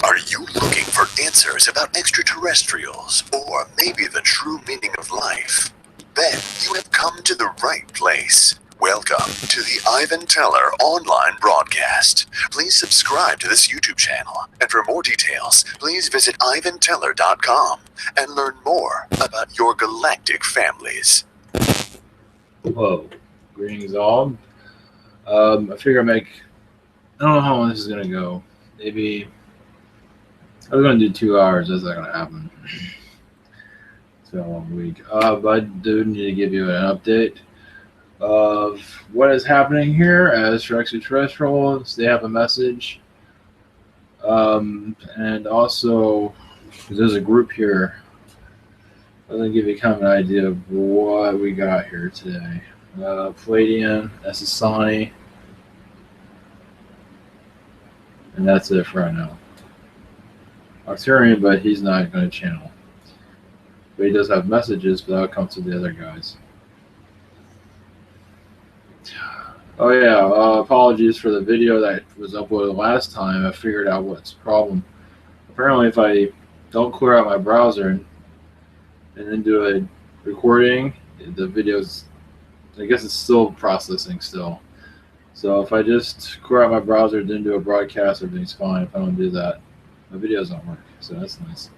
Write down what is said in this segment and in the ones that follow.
Are you looking for answers about extraterrestrials or maybe the true meaning of life? Then you have come to the right place. Welcome to the Ivan Teller online broadcast. Please subscribe to this YouTube channel, and for more details, please visit ivanteller.com and learn more about your galactic families. Whoa, greetings all. I figure I don't know how long this is gonna go. Maybe I was gonna do 2 hours. That's not gonna happen. It's been a long week. But I do need to give you an update of what is happening here. As for extraterrestrials, they have a message, and also there's a group here. I'm gonna give you kind of an idea of what we got here today. Palladian, Esasani, and that's it for right now. Arcturian, but he's not going to channel. But he does have messages, but that'll come to the other guys. Oh yeah, apologies for the video that was uploaded last time. I figured out what's the problem. Apparently if I don't clear out my browser and then do a recording, the video's, I guess it's still processing still. So if I just clear out my browser and then do a broadcast, everything's fine. If I don't do that, my videos don't work. So that's nice.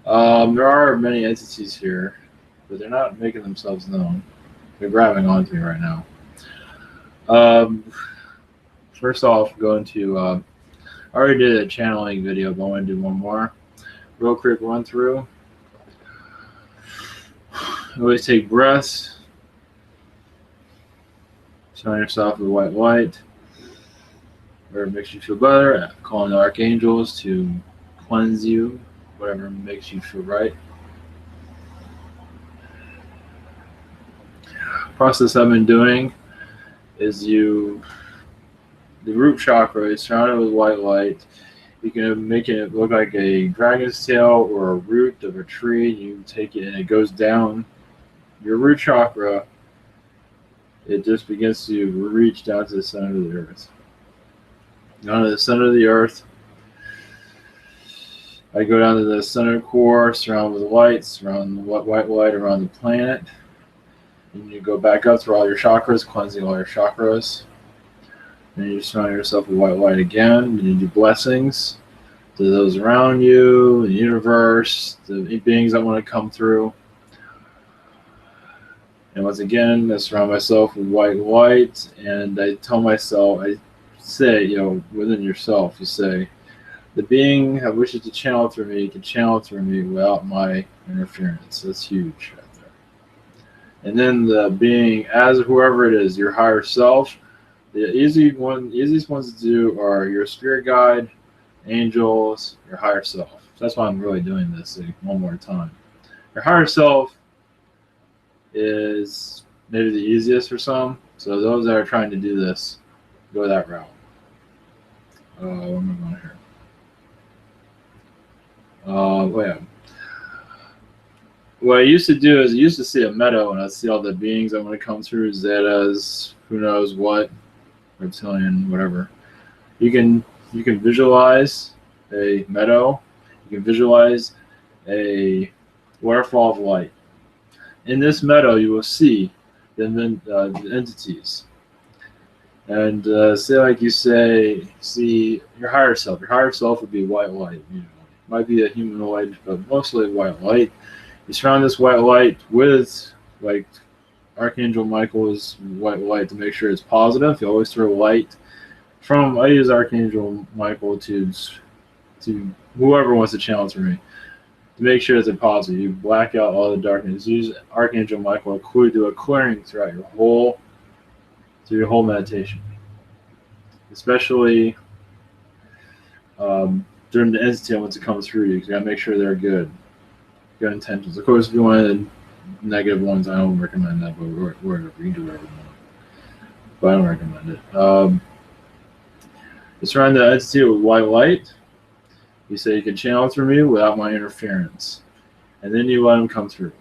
There are many entities here, but they're not making themselves known. They're grabbing onto me right now. First off, going to, I already did a channeling video, but I want to do one more. Real quick run through. Always take breaths. Surround yourself with white light, whatever makes you feel better. Calling the archangels to cleanse you, whatever makes you feel right. Process I've been doing is the root chakra is surrounded with white light. You can make it look like a dragon's tail or a root of a tree. You take it and it goes down your root chakra. It just begins to reach down to the center of the earth. Down to the center of the earth. I go down to the center core, surrounded with light, surround the white light around the planet. And you go back up through all your chakras, cleansing all your chakras. And you surround yourself with white light again. And you do blessings to those around you, the universe, the beings that want to come through. And once again, I surround myself with white light, and I tell myself, I say, within yourself, you say, the being that wishes to channel through me can channel through me without my interference. That's huge right there. And then the being, as whoever it is, your higher self, the easiest ones to do are your spirit guide, angels, your higher self. So that's why I'm really doing this one more time. Your higher self is maybe the easiest for some. So those that are trying to do this, go that route. What am I going here? Yeah. What I used to do is I used to see a meadow and I'd see all the beings that want to come through, Zetas, who knows what, reptilian, whatever. You can visualize a meadow. You can visualize a waterfall of light. In this meadow, you will see the entities. And say like you see your higher self. Your higher self would be white light. Might be a humanoid, but mostly white light. You surround this white light with, like Archangel Michael's white light to make sure it's positive. You always throw light from, I use Archangel Michael to whoever wants to channel through me. To make sure it's a positive, you black out all the darkness. Use Archangel Michael to do a clearing throughout your whole meditation, especially during the entity that wants to come through you. You gotta make sure they're good intentions. Of course, if you wanted negative ones, I don't recommend that. But whatever, you can do whatever you want. But I don't recommend it. You surround the entity with white light. You say you can channel through me without my interference. And then you let them come through.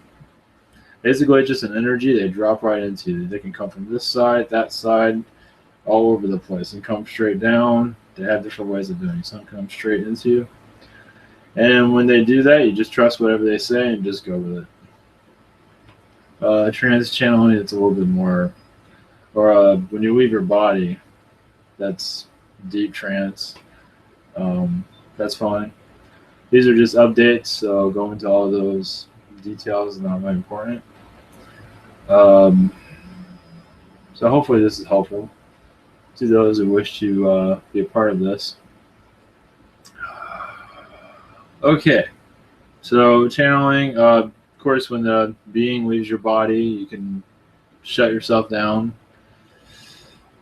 Basically, it's just an energy they drop right into. They can come from this side, that side, all over the place, and come straight down, They have different ways of doing it. Some come straight into you. And when they do that, you just trust whatever they say and just go with it. Trance channeling, it's a little bit more, or when you leave your body, that's deep trance. That's fine. These are just updates, so go into all those details is not very important. So hopefully this is helpful to those who wish to be a part of this. Okay, so channeling, of course, when the being leaves your body, you can shut yourself down.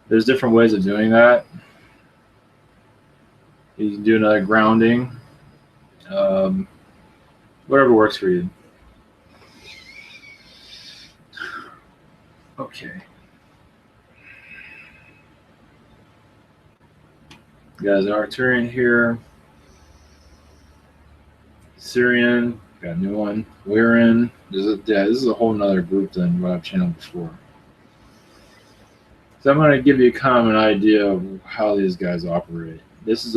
There's different ways of doing that. You can do another grounding, whatever works for you. Okay. Guys, Arcturian here. Syrian, got a new one. Lyran. This is a whole nother group than what I've channeled before. So I'm going to give you kind of an idea of how these guys operate. This is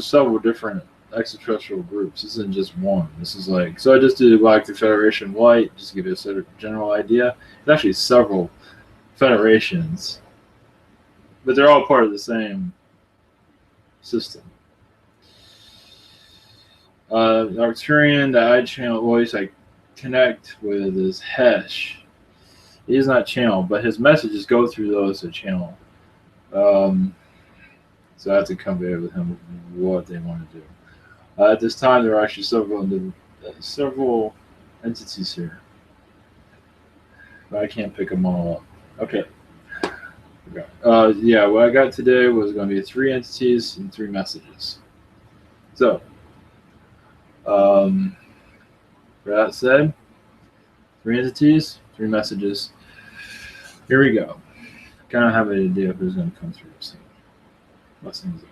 several different extraterrestrial groups. This isn't just one. This is like, so I just did the Galactic Federation White, just to give you a sort of general idea. There's actually several federations, but they're all part of the same system. The Arcturian that I channel voice I connect with is Hesh. He is not channeled, but his messages go through those that channel. So I have to convey with him what they want to do. At this time, there are actually several entities here, but I can't pick them all up. Okay. Yeah, what I got today was going to be 3 entities and 3 messages. So, for that said, 3 entities, 3 messages. Here we go. Kind of have an idea of who's going to come through. So, blessings all.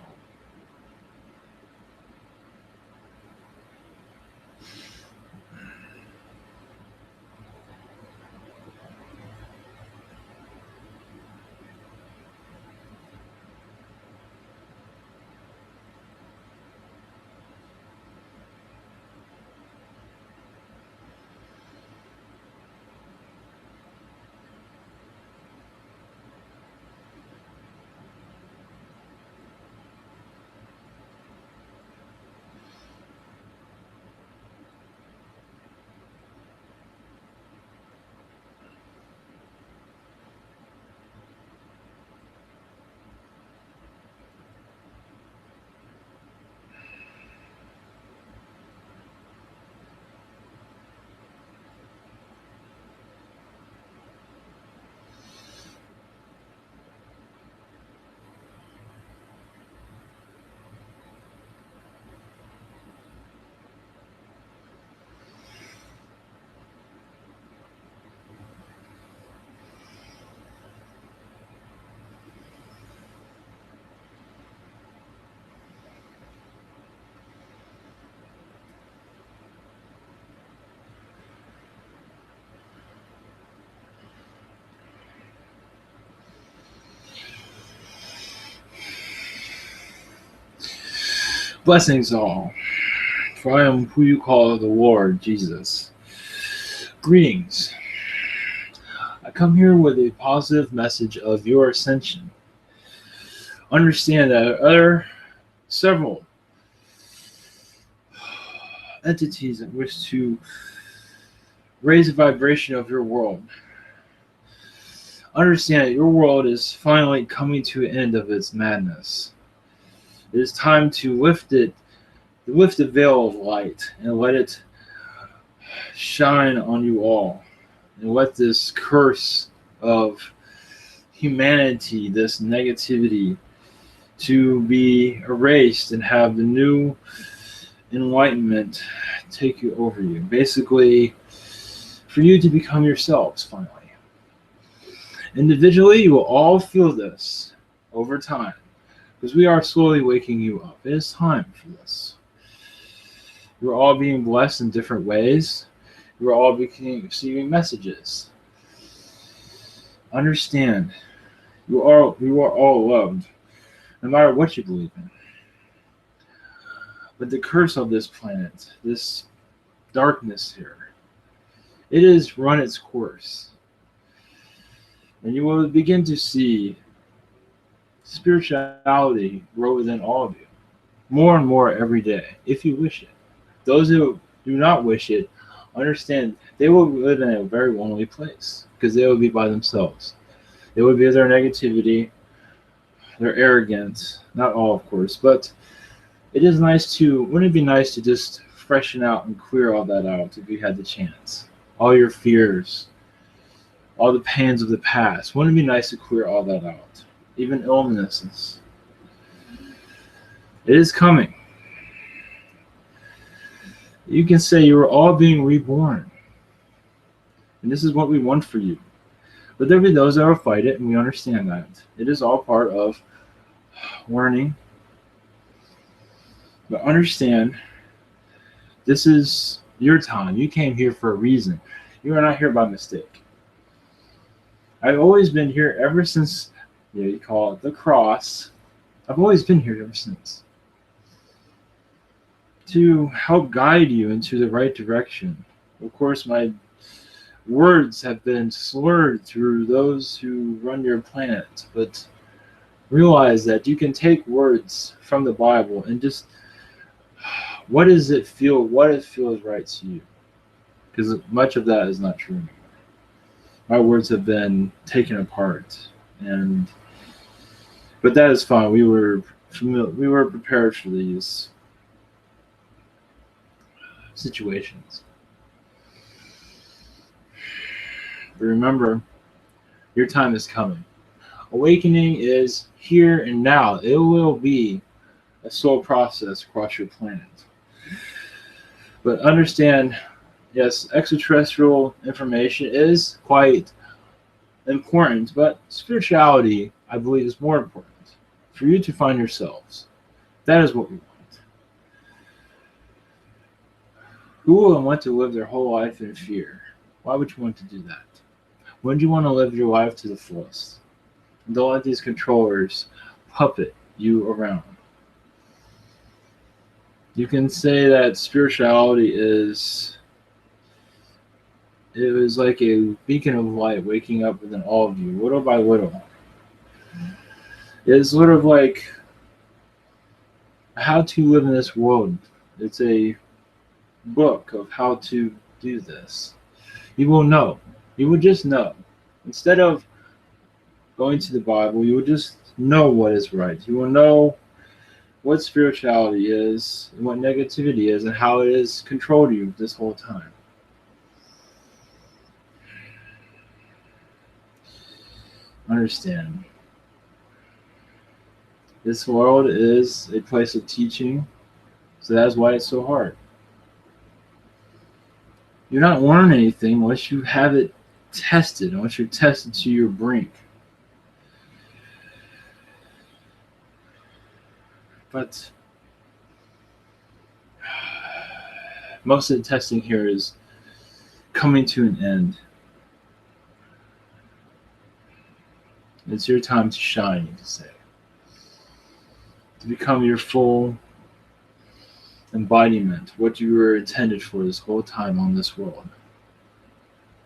Blessings all, for I am who you call the Lord Jesus. Greetings. I come here with a positive message of your ascension. Understand that there are several entities that wish to raise the vibration of your world. Understand that your world is finally coming to an end of its madness. It is time to lift the veil of light and let it shine on you all. And let this curse of humanity, this negativity, to be erased and have the new enlightenment take you over you. Basically, for you to become yourselves finally. Individually, you will all feel this over time, because we are slowly waking you up. It is time for this. You're all being blessed in different ways. You're all receiving messages. Understand, you are all loved. no matter what you believe in. But the curse of this planet, this darkness here, it has run its course. And you will begin to see spirituality grow within all of you more and more every day, if you wish it. Those who do not wish it, understand they will live in a very lonely place because they will be by themselves. They will be their negativity, their arrogance, not all, of course, but it is nice to, wouldn't it be nice to just freshen out and clear all that out if you had the chance? All your fears, all the pains of the past. Wouldn't it be nice to clear all that out? Even illnesses. It is coming. You can say you are all being reborn. And this is what we want for you. But there will be those that will fight it, and we understand that. It is all part of learning. But understand, this is your time. You came here for a reason. You are not here by mistake. I've always been here ever since, you call it the cross. I've always been here ever since. To help guide you into the right direction. Of course, my words have been slurred through those who run your planet, but realize that you can take words from the Bible and just, what does it feel, what it feels right to you? Because much of that is not true anymore. My words have been taken apart, but that is fine. We were prepared for these situations. But remember, your time is coming. Awakening is here and now. It will be a slow process across your planet. But understand, yes, extraterrestrial information is quite important, but spirituality, I believe, is more important. For you to find yourselves. That is what we want. Who will want to live their whole life in fear? Why would you want to do that? Wouldn't you want to live your life to the fullest? And don't let these controllers puppet you around. You can say that spirituality is like a beacon of light waking up within all of you, little by little. It's sort of like how to live in this world. It's a book of how to do this. You will know. You will just know. Instead of going to the Bible, you will just know what is right. You will know what spirituality is and what negativity is and how it has controlled you this whole time. Understand. This world is a place of teaching, so that's why it's so hard. You're not learning anything unless you have it tested, unless you're tested to your brink. But most of the testing here is coming to an end. It's your time to shine, you can say. To become your full embodiment, what you were intended for this whole time on this world.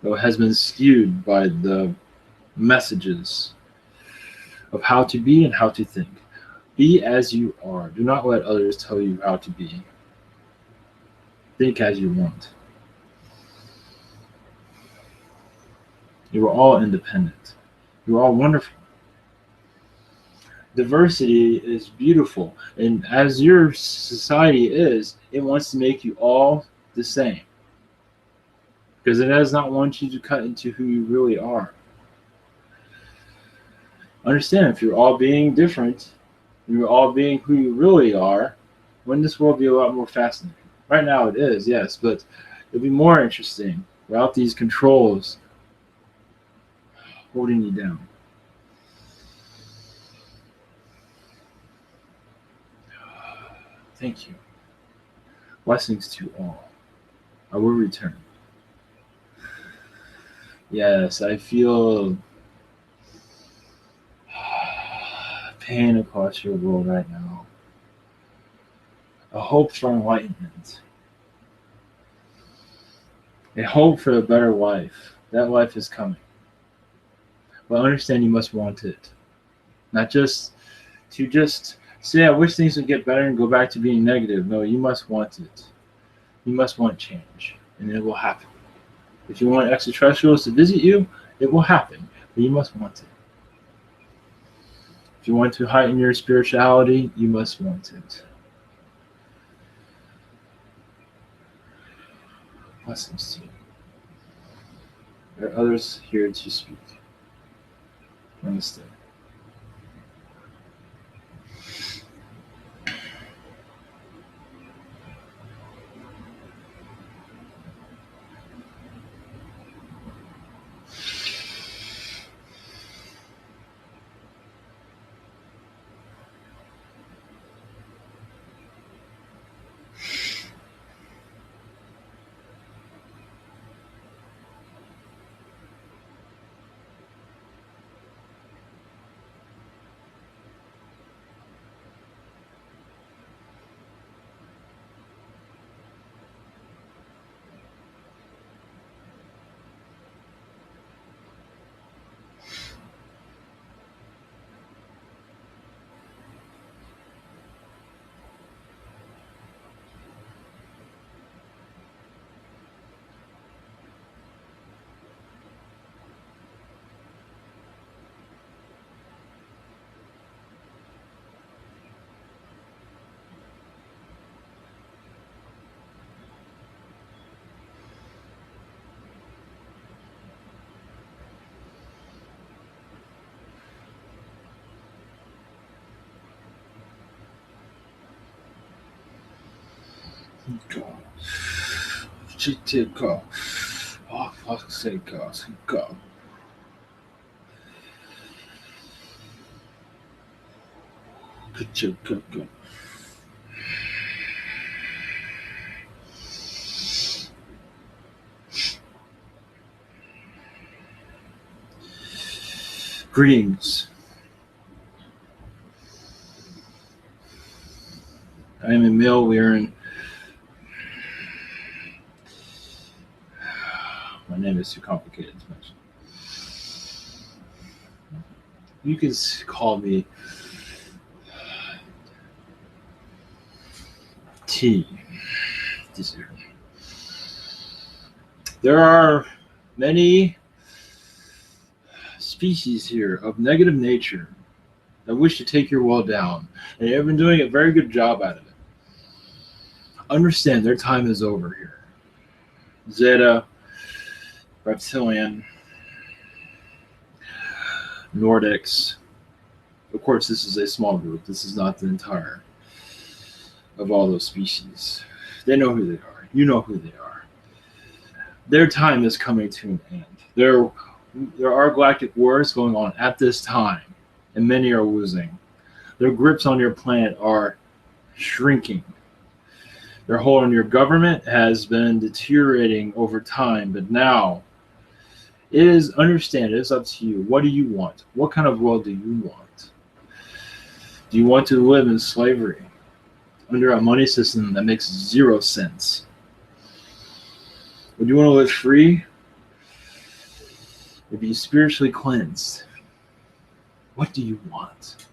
Though it has been skewed by the messages of how to be and how to think. Be as you are. Do not let others tell you how to be. Think as you want. You are all independent. You are all wonderful. Diversity is beautiful, and as your society is, it wants to make you all the same. Because it does not want you to cut into who you really are. Understand, if you're all being different, you're all being who you really are, wouldn't this world be a lot more fascinating? Right now it is, yes, but it'll be more interesting without these controls holding you down. Thank you. Blessings to all. I will return. Yes, I feel pain across your world right now, a hope for enlightenment, a hope for a better life. That life is coming. But understand you must want it. Not just to just say, I wish things would get better and go back to being negative. No, you must want it. You must want change, and it will happen. If you want extraterrestrials to visit you, it will happen, but you must want it. If you want to heighten your spirituality, you must want it. Blessings to you. There are others here to speak. Namaste. Go. Go. Oh, fuck's sake, go. Go. Go. Greetings. I am a male wearing. My name is too complicated to mention. You can call me T. There are many species here of negative nature that wish to take your world down, and they've been doing a very good job out of it. Understand their time is over here. Zeta, Reptilian, Nordics. Of course, this is a small group. This is not the entire of all those species. They know who they are. You know who they are. Their time is coming to an end. There are galactic wars going on at this time, and many are losing. Their grips on your planet are shrinking. Their hold on your government has been deteriorating over time, but now it is up to you. What do you want? What kind of world do you want? Do you want to live in slavery under a money system that makes 0 sense? Or do you want to live free or be spiritually cleansed? What do you want?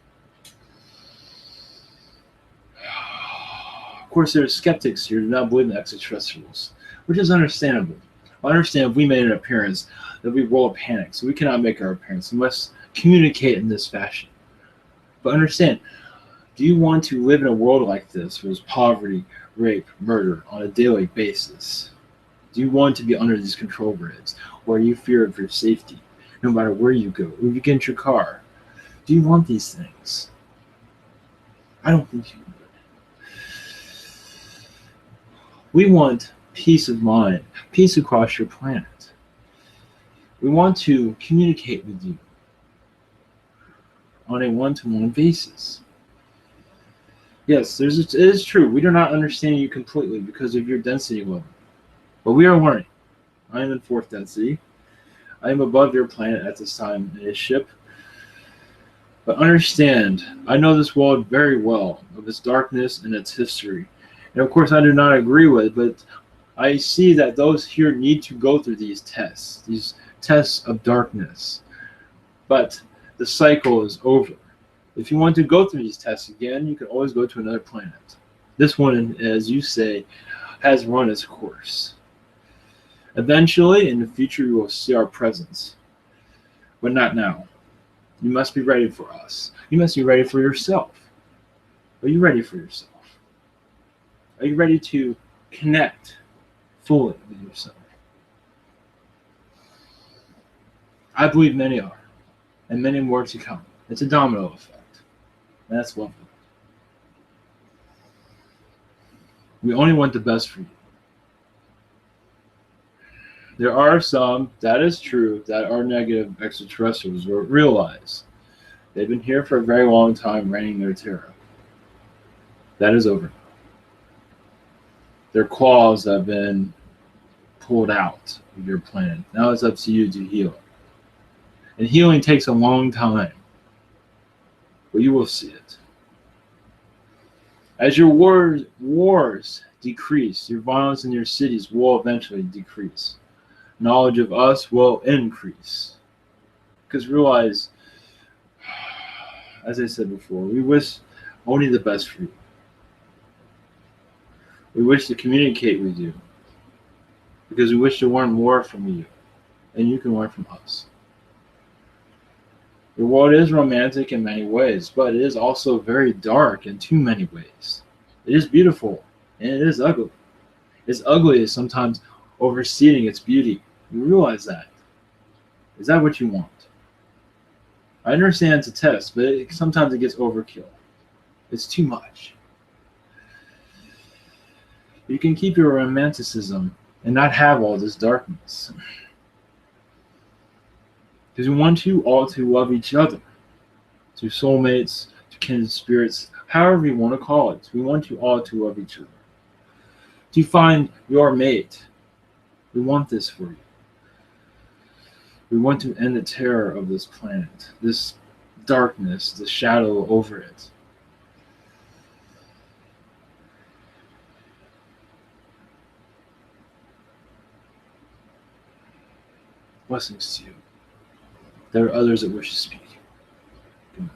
Of course, there are skeptics here who do not believe in extraterrestrials, which is understandable. I understand if we made an appearance that we roll a panic, so we cannot make our appearance. We must communicate in this fashion. But understand, do you want to live in a world like this where there's poverty, rape, murder on a daily basis? Do you want to be under these control grids, or are you fear of your safety, no matter where you go, or you get in your car? Do you want these things? I don't think you would. We want peace of mind, peace across your planet. We want to communicate with you on a one-to-one basis. Yes, it is true. We do not understand you completely because of your density level. But we are learning. I am in 4th density. I am above your planet at this time in a ship But understand, I know this world very well, of its darkness and its history. And of course, I do not agree with it, but I see that those here need to go through these tests of darkness. But the cycle is over. If you want to go through these tests again, you can always go to another planet. This one, as you say, has run its course. Eventually, in the future, you will see our presence, but not now. You must be ready for us. You must be ready for yourself. Are you ready for yourself? Are you ready to connect fully with yourself? I believe many are, and many more to come. It's a domino effect, and that's lovely. We only want the best for you. There are some, that is true, that are negative extraterrestrials, or realize they've been here for a very long time reigning their terror. That is over. Their claws have been pulled out of your planet. Now it's up to you to heal. And healing takes a long time, but you will see it. As your wars decrease, your violence in your cities will eventually decrease. Knowledge of us will increase. Because realize, as I said before, we wish only the best for you. We wish to communicate with you because we wish to learn more from you, and you can learn from us. The world is romantic in many ways, but it is also very dark in too many ways. It is beautiful, and it is ugly. Its ugly is sometimes overseeing its beauty. You realize that. Is that what you want? I understand it's a test, but sometimes it gets overkill. It's too much. You can keep your romanticism and not have all this darkness. Because we want you all to love each other, to soulmates, to kindred spirits, however you want to call it. We want you all to love each other. To find your mate. We want this for you. We want to end the terror of this planet, this darkness, the shadow over it. Blessings to you. There are others that wish to speak. Good night.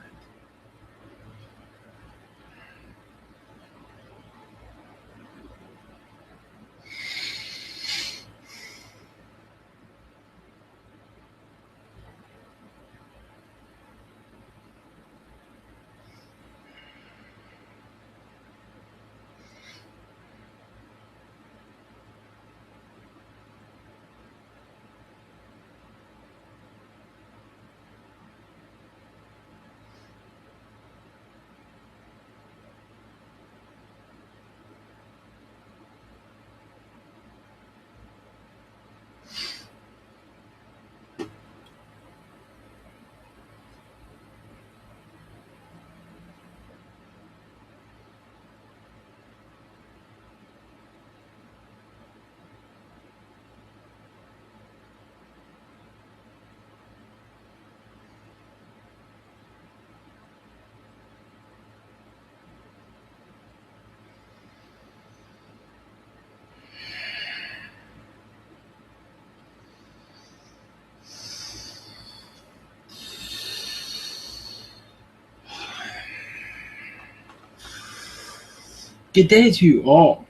Good day to you all.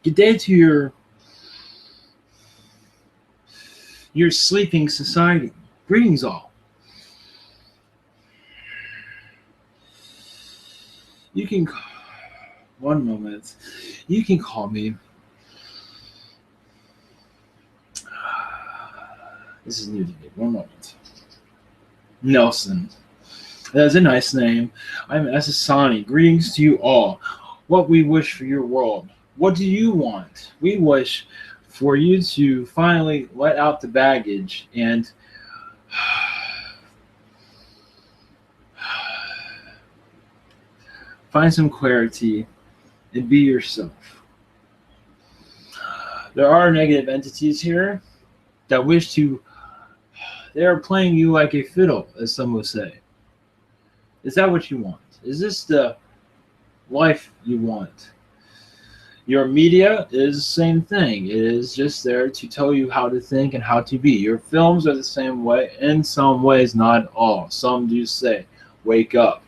Good day to your sleeping society. Greetings all. You can, one moment, you can call me. This is new to me. One moment. Nelson. That's a nice name. I'm Asasani. Greetings to you all. What we wish for your world. What do you want? We wish for you to finally let out the baggage and find some clarity and be yourself. There are negative entities here that wish to, they are playing you like a fiddle, as some will say. Is that what you want? Is this the life you want? Your media is the same thing. It is just there to tell you how to think and how to be. Your films are the same way, in some ways, not all. Some do say, wake up,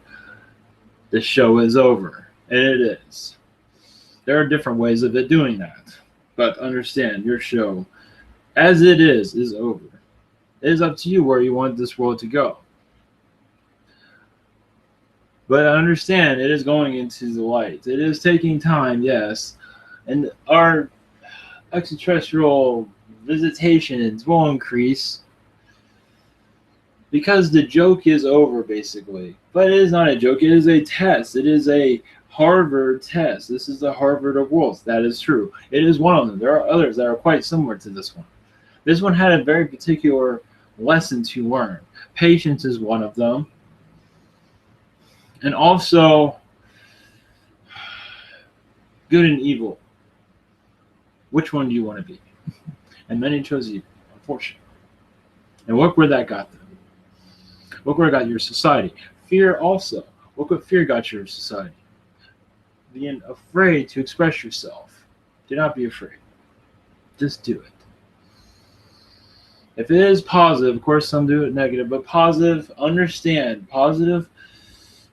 the show is over. And it is. There are different ways of it doing that. But understand, your show, as it is over. It is up to you where you want this world to go. But understand, it is going into the light. It is taking time, yes. And our extraterrestrial visitations will increase because the joke is over, basically. But it is not a joke. It is a test. It is a Harvard test. This is the Harvard of worlds. That is true. It is one of them. There are others that are quite similar to this one. This one had a very particular lesson to learn. Patience is one of them. And also, good and evil. Which one do you want to be? And many chose evil, unfortunately. And look where that got them. Look where it got your society. Fear also. Look what fear got your society. Being afraid to express yourself. Do not be afraid. Just do it. If it is positive, of course some do it negative, but positive, understand, positive,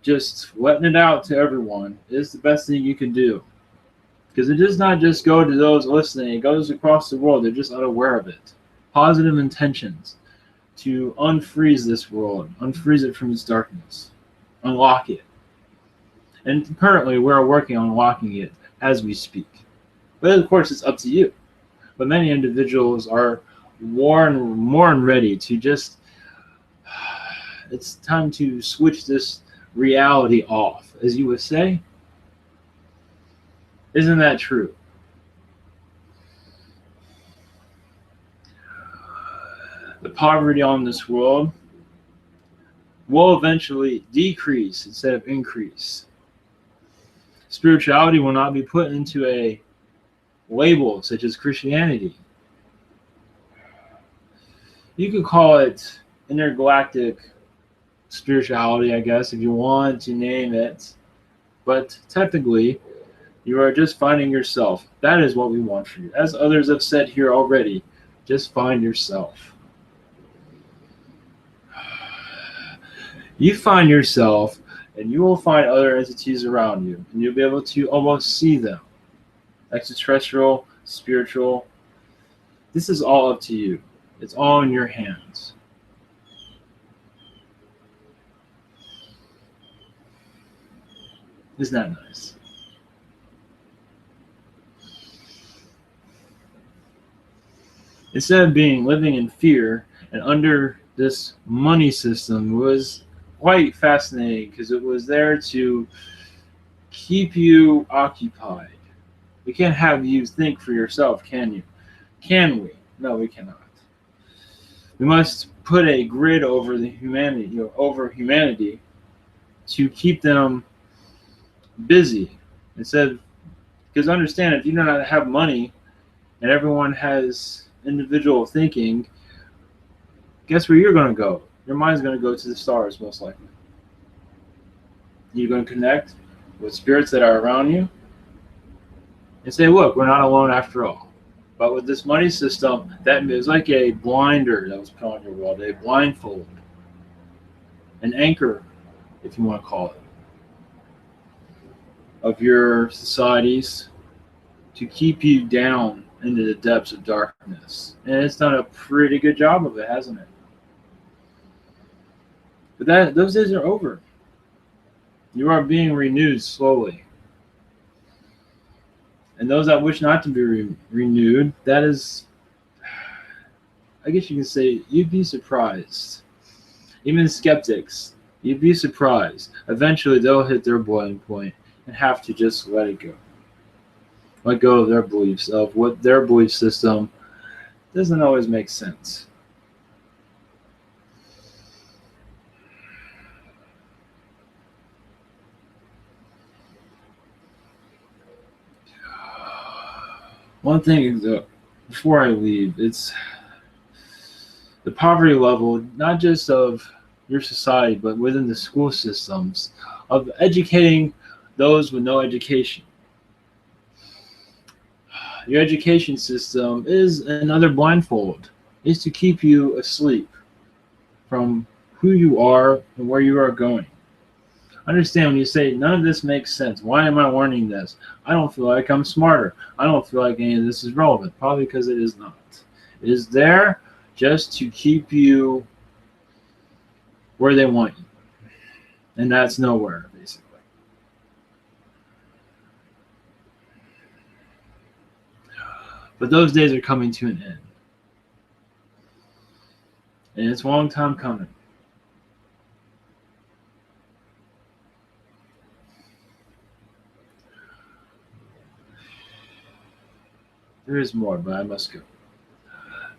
just letting it out to everyone is the best thing you can do. Because it does not just go to those listening, it goes across the world. They're just unaware of it. Positive intentions to unfreeze this world, unfreeze it from its darkness, unlock it. And currently we're working on unlocking it as we speak. But of course it's up to you. But many individuals are more and ready to just, it's time to switch this reality off, as you would say. Isn't that true? The poverty on this world will eventually decrease instead of increase. Spirituality will not be put into a label such as Christianity. You could call it intergalactic spirituality, I guess, if you want to name it. But technically, you are just finding yourself. That is what we want for you. As others have said here already, just find yourself. You find yourself, and you will find other entities around you, and you'll be able to almost see them. Extraterrestrial, spiritual. This is all up to you. It's all in your hands. Isn't that nice? Instead of living in fear and under this money system was quite fascinating because it was there to keep you occupied. We can't have you think for yourself, can you? Can we? No, we cannot. We must put a grid over the humanity, over humanity, to keep them busy. Instead, because understand, if you do not have money and everyone has individual thinking, guess where you're going to go? Your mind's going to go to the stars, most likely. You're going to connect with spirits that are around you and say, look, we're not alone after all. But with this money system, that is like a blinder that was put on your world, a blindfold, an anchor, if you want to call it, of your societies to keep you down into the depths of darkness. And it's done a pretty good job of it, hasn't it? But those days are over. You are being renewed slowly. And those that wish not to be renewed, that is, I guess you can say, you'd be surprised. Even skeptics, you'd be surprised. Eventually they'll hit their boiling point and have to just let it go. Let go of their beliefs, of what their belief system doesn't always make sense. One thing before I leave, it's the poverty level, not just of, your society, but within the school systems of educating those with no education. Your education system is another blindfold, is to keep you asleep from who you are and where you are going. Understand when you say, none of this makes sense. Why am I learning this? I don't feel like I'm smarter. I don't feel like any of this is relevant. Probably because it is not. It is there just to keep you where they want you. And that's nowhere, basically. But those days are coming to an end. And it's a long time coming. There is more, but I must go.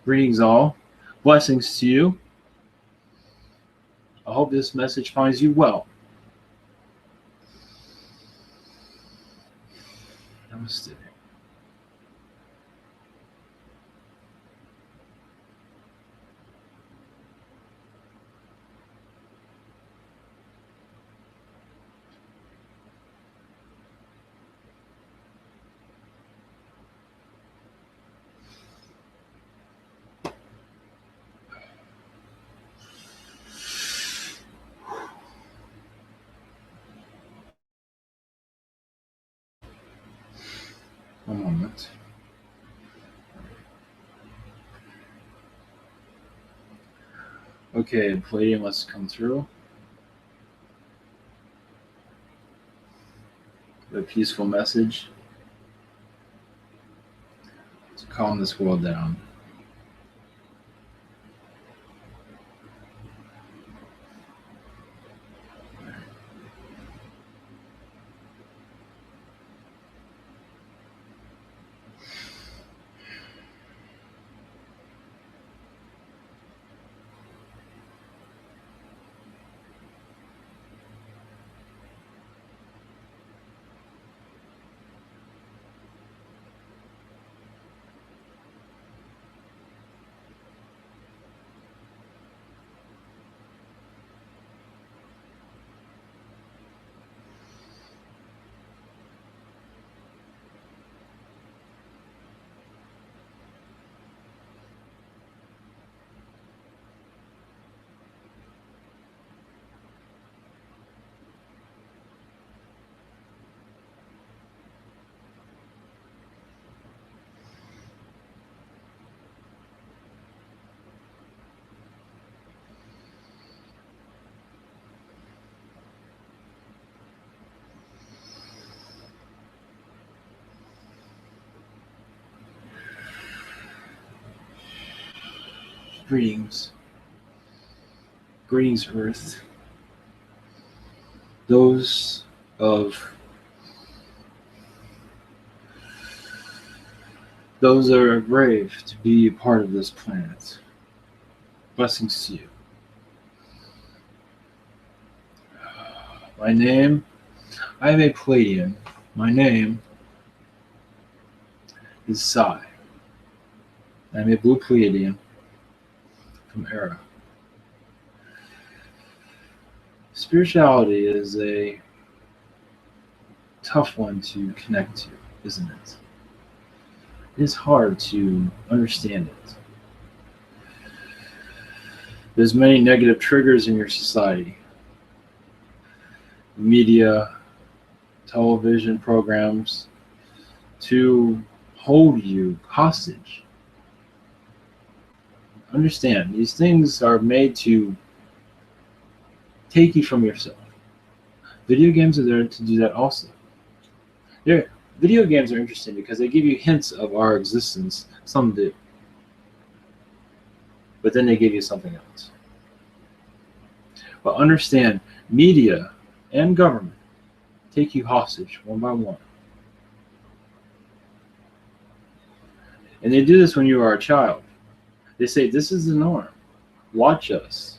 Greetings all. Blessings to you. I hope this message finds you well. Namaste. One moment. Okay, Palladium, let's come through. A peaceful message to calm this world down. Greetings. Greetings, Earth. Those that are brave to be a part of this planet. Blessings to you. My name, I am a Palladian. My name is Sai. I'm a blue Palladian from Era. Spirituality is a tough one to connect to, isn't it? It is hard to understand it. There's many negative triggers in your society. Media, television programs to hold you hostage. Understand, these things are made to take you from yourself. Video games are there to do that also. Video games are interesting because they give you hints of our existence. Some do. But then they give you something else. But understand, media and government take you hostage one by one. And they do this when you are a child. They say, this is the norm. Watch us.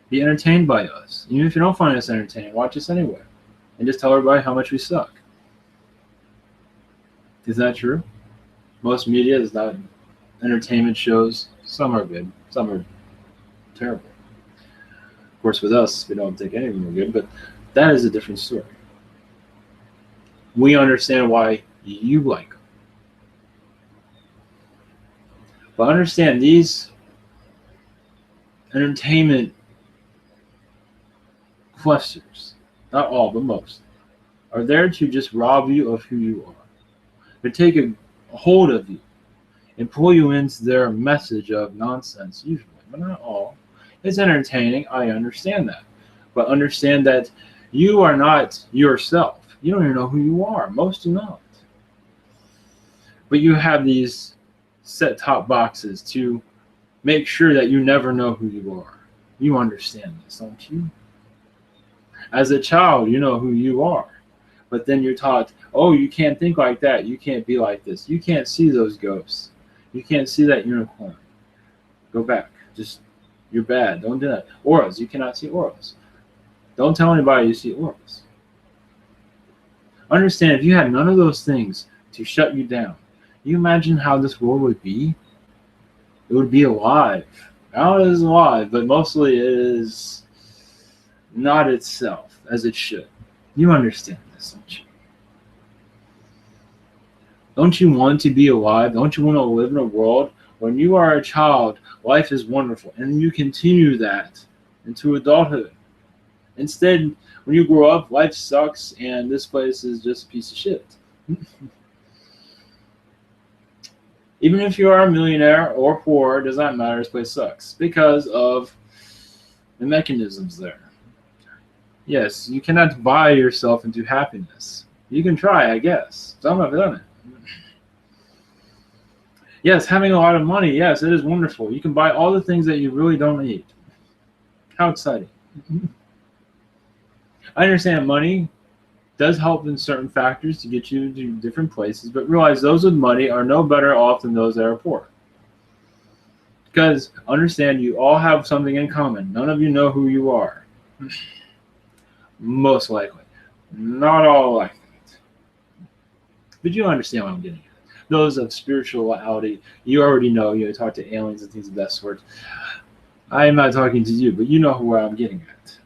Be entertained by us. Even if you don't find us entertaining, watch us anyway. And just tell everybody how much we suck. Is that true? Most media is not entertainment shows. Some are good. Some are terrible. course, with us, we don't think anything are good, but that is a different story. We understand why you like them. But understand these entertainment clusters, not all, but most, are there to just rob you of who you are. They take a hold of you and pull you into their message of nonsense, usually, but not all. It's entertaining, I understand that. But understand that you are not yourself. You don't even know who you are. Most do not. But you have these set-top boxes to make sure that you never know who you are. You understand this, don't you? As a child, you know who you are. But then you're taught, oh, you can't think like that. You can't be like this. You can't see those ghosts. You can't see that unicorn. Go back. Just, you're bad. Don't do that. Auras. You cannot see auras. Don't tell anybody you see auras. Understand, if you had none of those things to shut you down, you imagine how this world would be? It would be alive. Now it is alive, but mostly it is not itself as it should. You understand this, don't you? Don't you want to be alive? Don't you want to live in a world when you are a child, life is wonderful, and you continue that into adulthood? Instead, when you grow up, life sucks, and this place is just a piece of shit. Even if you are a millionaire or poor, it does not matter, this place sucks because of the mechanisms there. Yes, you cannot buy yourself into happiness. You can try, I guess. Some have done it. Yes, having a lot of money, yes, it is wonderful. You can buy all the things that you really don't need. How exciting. I understand money does help in certain factors to get you to different places, but realize those with money are no better off than those that are poor. Because understand, you all have something in common. None of you know who you are. Most likely. Not all like that. But you understand what I'm getting at. Those of spirituality, you already know, you talk to aliens and things of that sort. I am not talking to you, but you know who I'm getting at.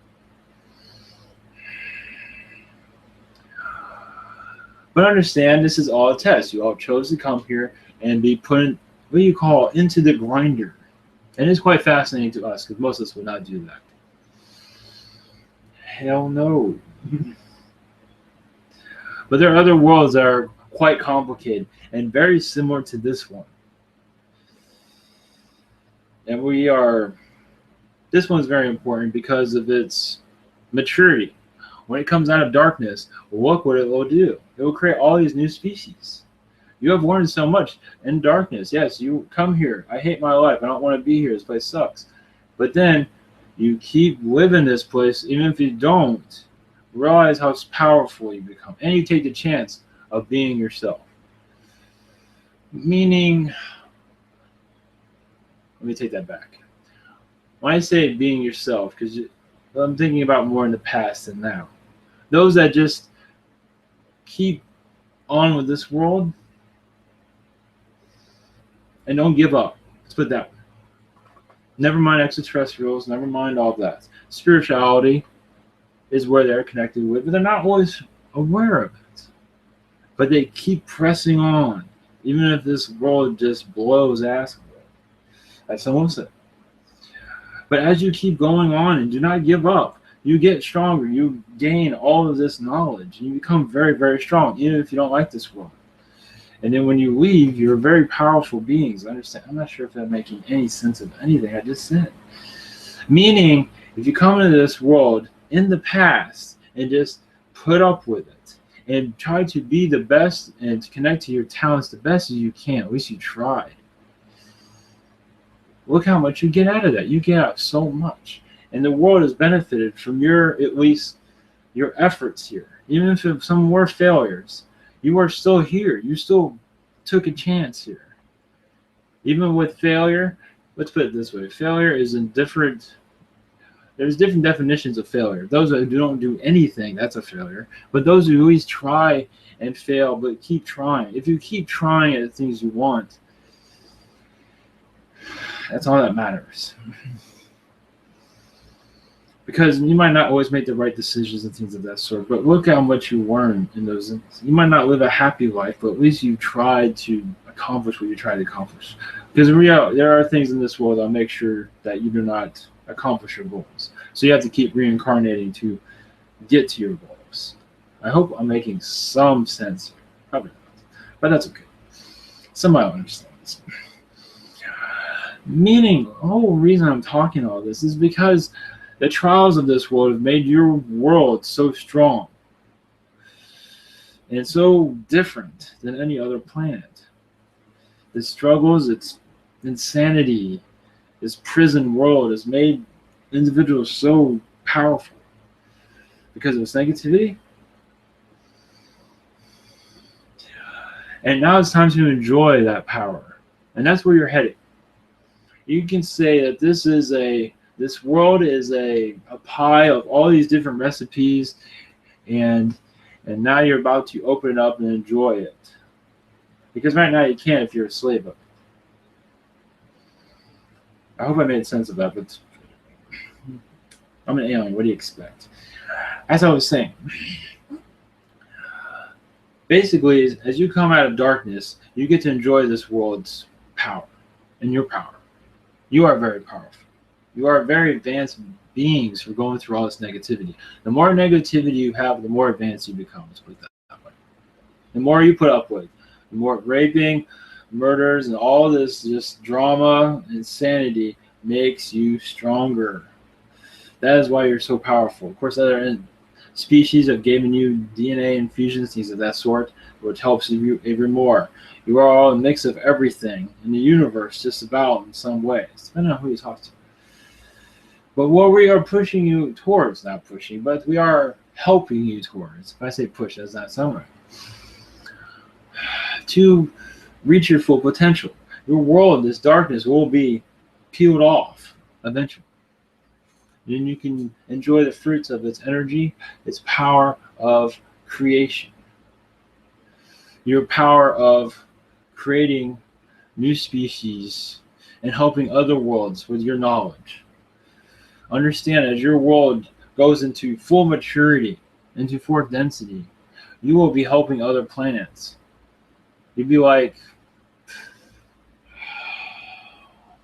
But understand, this is all a test. You all chose to come here and be put in, what do you call, into the grinder. And it's quite fascinating to us, because most of us would not do that. Hell no. But there are other worlds that are quite complicated and very similar to this one. And this one's very important because of its maturity. When it comes out of darkness, look what it will do. It will create all these new species. You have learned so much in darkness. Yes, you come here. I hate my life. I don't want to be here. This place sucks. But then you keep living this place, even if you don't, realize how powerful you become. And you take the chance of being yourself. Meaning, let me take that back. When I say being yourself, because I'm thinking about more in the past than now. Those that just keep on with this world and don't give up. Let's put it that way. Never mind extraterrestrials, never mind all that. Spirituality is where they're connected with, but they're not always aware of it. But they keep pressing on, even if this world just blows ass away. As someone said. But as you keep going on and do not give up, you get stronger. You gain all of this knowledge. You become very, very strong, even if you don't like this world. And then when you leave, you're very powerful beings. Understand? I'm not sure if that's making any sense of anything I just said. Meaning, if you come into this world in the past and just put up with it and try to be the best and to connect to your talents the best as you can, at least you tried. Look how much you get out of that. You get out so much. And the world has benefited from at least your efforts here. Even if some were failures, you are still here. You still took a chance here. Even with failure, let's put it this way. Failure is there's different definitions of failure. Those that don't do anything, that's a failure. But those who always try and fail, but keep trying. If you keep trying at the things you want, that's all that matters. Because you might not always make the right decisions and things of that sort, but look how much you learn in those. You might not live a happy life, but at least you tried to accomplish what you tried to accomplish. Because in reality, there are things in this world that make sure that you do not accomplish your goals. So you have to keep reincarnating to get to your goals. I hope I'm making some sense here. Probably not, but that's okay. Somebody will understand this. Meaning, the whole reason I'm talking all this is because the trials of this world have made your world so strong and so different than any other planet. The struggles, its insanity, this prison world has made individuals so powerful because of its negativity. And now it's time to enjoy that power. And that's where you're headed. You can say that this world is a pie of all these different recipes, and now you're about to open it up and enjoy it. Because right now you can't if you're a slave of it. I hope I made sense of that, but I'm an alien. What do you expect? As I was saying, basically, as you come out of darkness, you get to enjoy this world's power and your power. You are very powerful. You are very advanced beings for going through all this negativity. The more negativity you have, the more advanced you become. Let's put it that way. The more you put up with, the more raping, murders, and all this just drama, insanity makes you stronger. That is why you're so powerful. Of course, other species have given you DNA infusions, things of that sort, which helps you even more. You are all a mix of everything in the universe, just about in some ways, depending on who you talk to. But what we are pushing you towards, not pushing, but we are helping you towards, if I say push, that's not sound right, to reach your full potential. Your world, this darkness, will be peeled off eventually. Then you can enjoy the fruits of its energy, its power of creation, your power of creating new species and helping other worlds with your knowledge. Understand, as your world goes into full maturity, into fourth density, you will be helping other planets. You'd be like,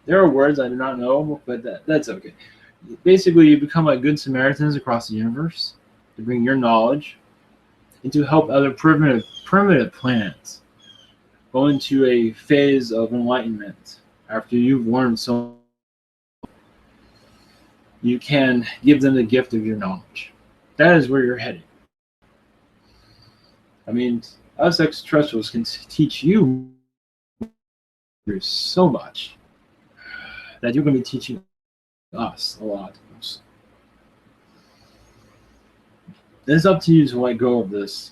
there are words I do not know, but that's okay. Basically, you become like good Samaritans across the universe to bring your knowledge and to help other primitive planets go into a phase of enlightenment after you've learned so. You can give them the gift of your knowledge. That is where you're heading. I mean, us extraterrestrials can teach you so much that you're going to be teaching us a lot. It's up to you to let go of this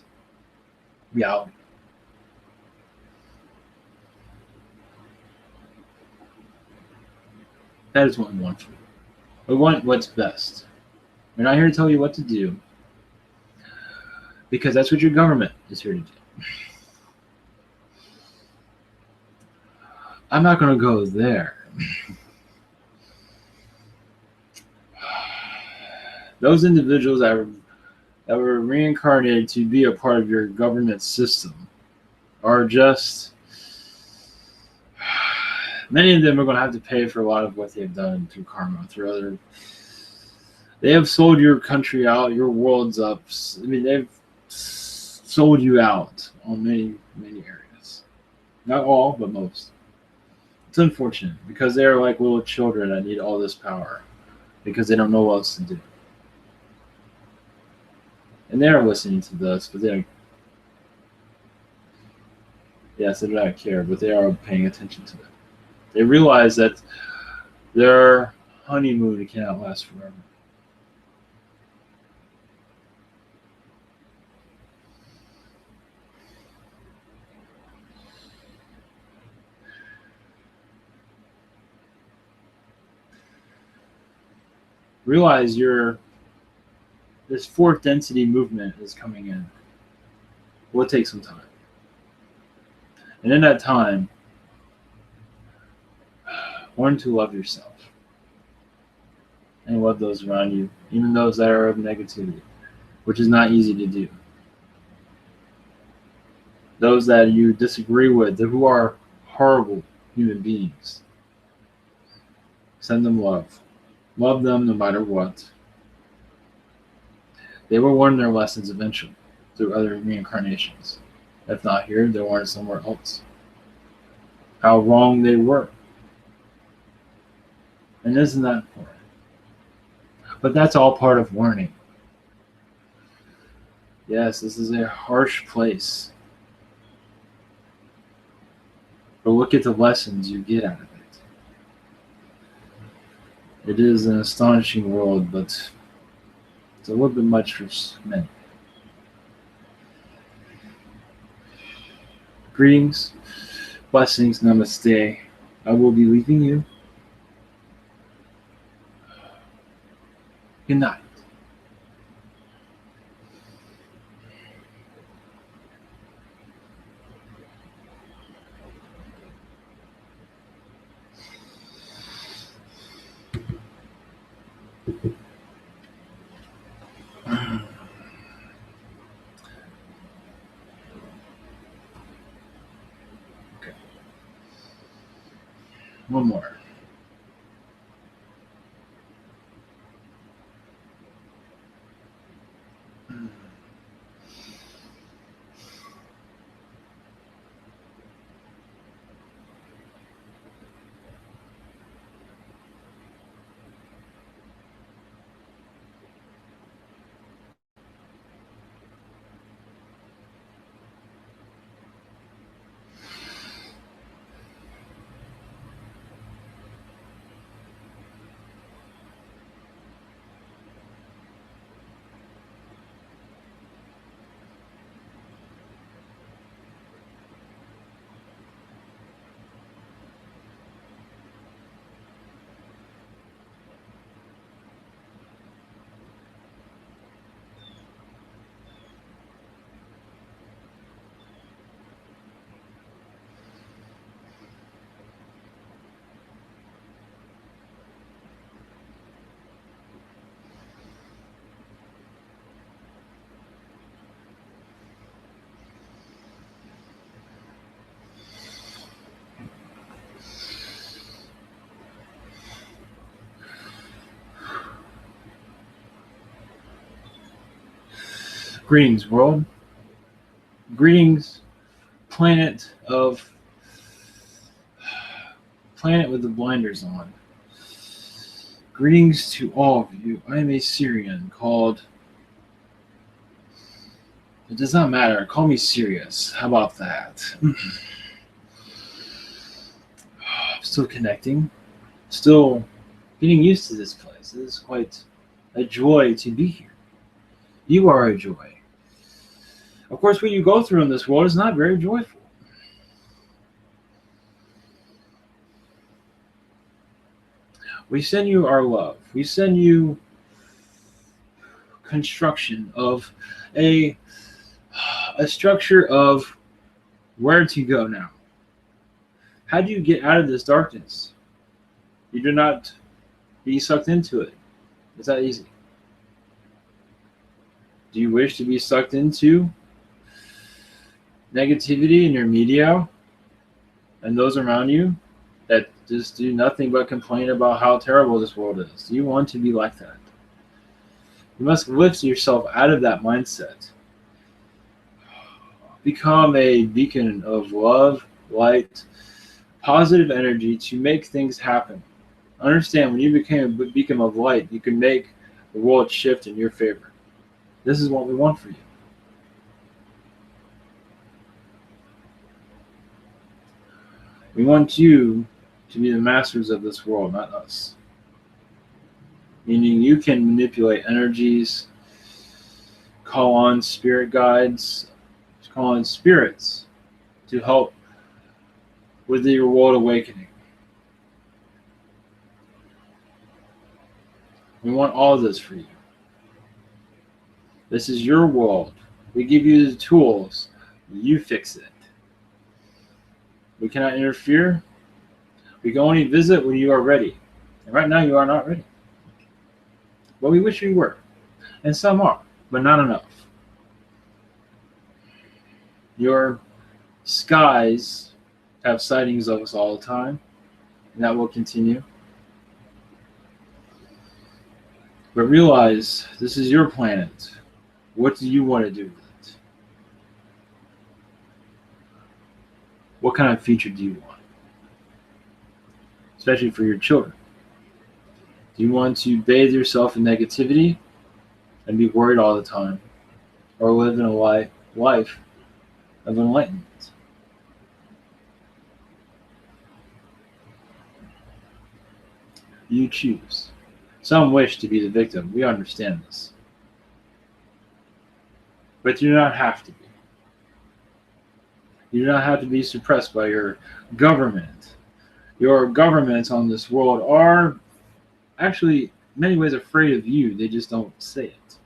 reality. That is what we want for you. We want what's best. We're not here to tell you what to do, because that's what your government is here to do. I'm not going to go there. Those individuals that were reincarnated to be a part of your government system are just, many of them are going to have to pay for a lot of what they've done through karma, through other. They have sold your country out, your worlds up. I mean, they've sold you out on many, many areas. Not all, but most. It's unfortunate because they're like little children that need all this power because they don't know what else to do. And they're listening to this, but they're, yes, they do not care, but they are paying attention to it. They realize that their honeymoon cannot last forever. Realize this fourth density movement is coming in. Will take some time. And in that time, learn to love yourself. and love those around you, even those that are of negativity, which is not easy to do. Those that you disagree with, who are horrible human beings, send them love. Love them no matter what. They will learn their lessons eventually through other reincarnations. If not here, they'll learn somewhere else. How wrong they were. And isn't that important? But that's all part of learning. Yes, this is a harsh place. But look at the lessons you get out of it. It is an astonishing world, but it's a little bit much for many. Greetings, blessings, namaste. I will be leaving you. Good night. Okay. One more. Greetings, world. Greetings, planet with the blinders on. Greetings to all of you. I am a Syrian called. It does not matter. Call me Sirius. How about that? I'm still connecting. Still getting used to this place. It is quite a joy to be here. You are a joy. Of course, what you go through in this world is not very joyful. We send you our love. We send you construction of a structure of where to go now. How do you get out of this darkness? You do not be sucked into it. It's that easy. Do you wish to be sucked into negativity in your media and those around you that just do nothing but complain about how terrible this world is? Do you want to be like that? You must lift yourself out of that mindset. Become a beacon of love, light, positive energy to make things happen. Understand, when you become a beacon of light, you can make the world shift in your favor. This is what we want for you. We want you to be the masters of this world, not us. Meaning you can manipulate energies, call on spirit guides, call on spirits to help with your world awakening. We want all of this for you. This is your world. We give you the tools. You fix it. We cannot interfere. We can only visit when you are ready. And right now you are not ready. But we wish we were. And some are, but not enough. Your skies have sightings of us all the time, and that will continue. But realize this is your planet. What do you want to do with it? What kind of future do you want? Especially for your children. Do you want to bathe yourself in negativity and be worried all the time? Or live in a life of enlightenment? You choose. Some wish to be the victim. We understand this. But you do not have to be. You do not have to be suppressed by your government. Your governments on this world are actually, in many ways, afraid of you. They just don't say it.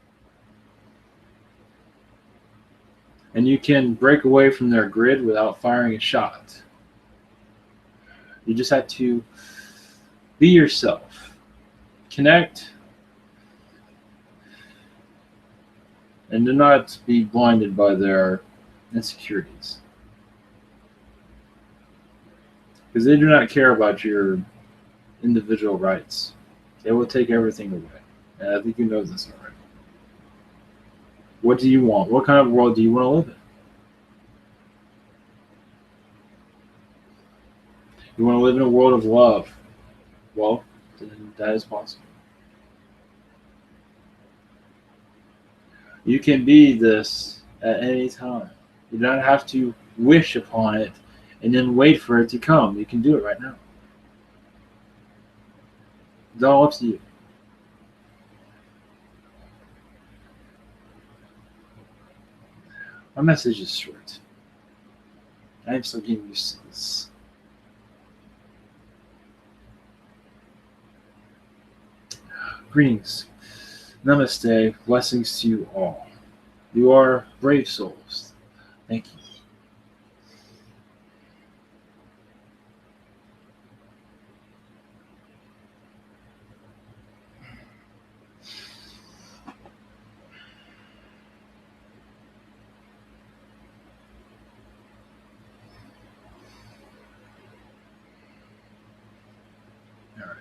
And you can break away from their grid without firing a shot. You just have to be yourself. Connect. And do not be blinded by their insecurities. Because they do not care about your individual rights. They will take everything away. And I think you know this already. What do you want? What kind of world do you want to live in? You want to live in a world of love. Well, then that is possible. You can be this at any time. You don't have to wish upon it and then wait for it to come. You can do it right now. It's all up to you. My message is short. I am still getting used to this. Greetings. Namaste. Blessings to you all. You are brave souls. Thank you. All right.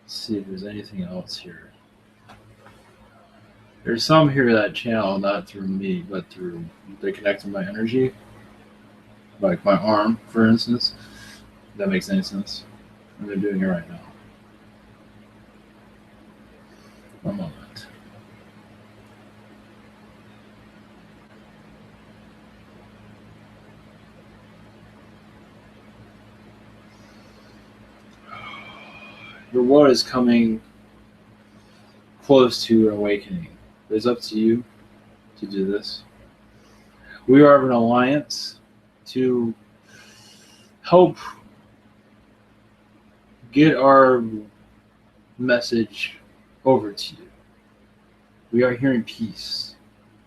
Let's see if there's anything else here. There's some here that channel, not through me, but through, they connect to my energy. Like my arm, for instance. If that makes any sense. And they're doing it right now. One moment. Your world is coming close to an awakening. It's up to you to do this. We are of an alliance to help get our message over to you. We are here in peace.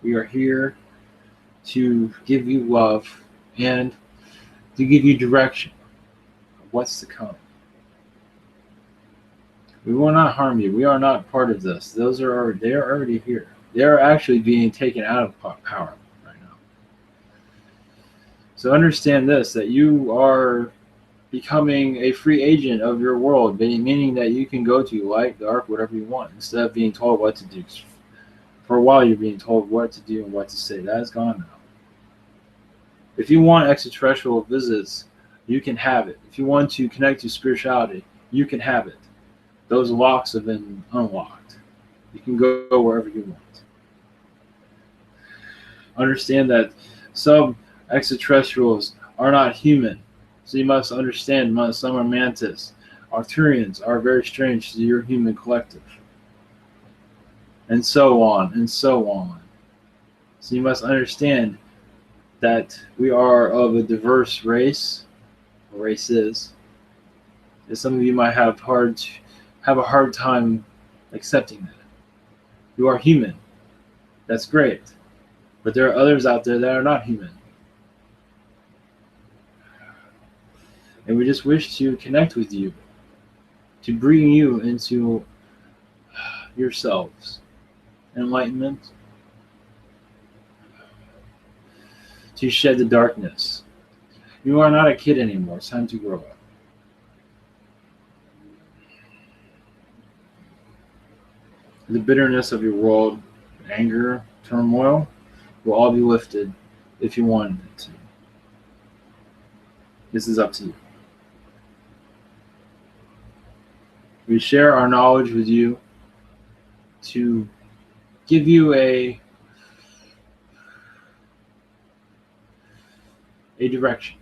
We are here to give you love and to give you direction of what's to come. We will not harm you. We are not part of this. They are already here. They are actually being taken out of power right now. So understand this, that you are becoming a free agent of your world, meaning that you can go to light, dark, whatever you want, instead of being told what to do. For a while, you're being told what to do and what to say. That is gone now. If you want extraterrestrial visits, you can have it. If you want to connect to spirituality, you can have it. Those locks have been unlocked. You can go wherever you want. Understand that some extraterrestrials are not human. So you must understand some are mantis. Arcturians are very strange to your human collective. And so on, and so on. So you must understand that we are of a diverse race, or races. And some of you might have a hard time accepting that. You are human. That's great. But there are others out there that are not human. And we just wish to connect with you, to bring you into yourselves enlightenment, to shed the darkness. You are not a kid anymore. It's time to grow up. The bitterness of your world, anger, turmoil, will all be lifted if you wanted it to. This is up to you. We share our knowledge with you to give you a direction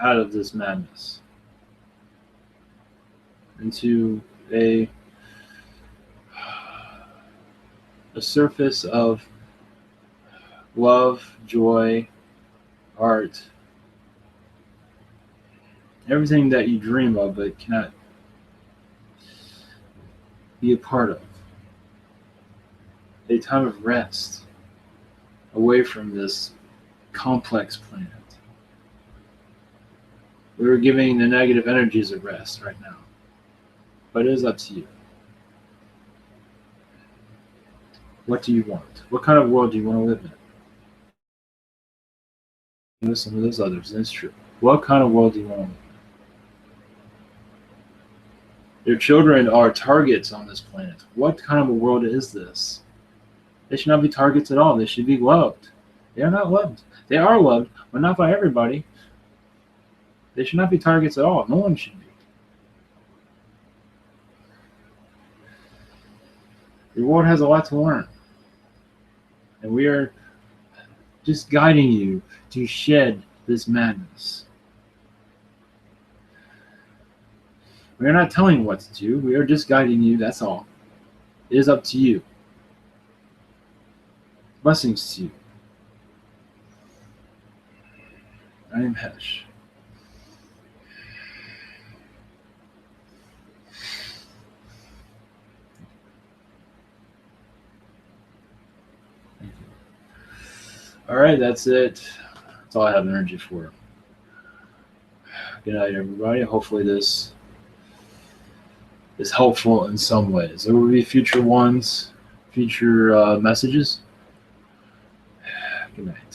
out of this madness into a surface of love, joy, art, everything that you dream of but cannot be a part of. A time of rest away from this complex planet. We're giving the negative energies a rest right now. But it is up to you. What do you want? What kind of world do you want to live in? You know, some of those others, that's true. What kind of world do you want to live in? Your children are targets on this planet. What kind of a world is this? They should not be targets at all. They should be loved. They are not loved. They are loved, but not by everybody. They should not be targets at all. No one should be. Your world has a lot to learn. And we are just guiding you to shed this madness. We are not telling you what to do. We are just guiding you, that's all. It is up to you. Blessings to you. I am Hesh. All right, that's it. That's all I have energy for. Good night, everybody. Hopefully this is helpful in some ways. There will be future ones, future messages. Good night.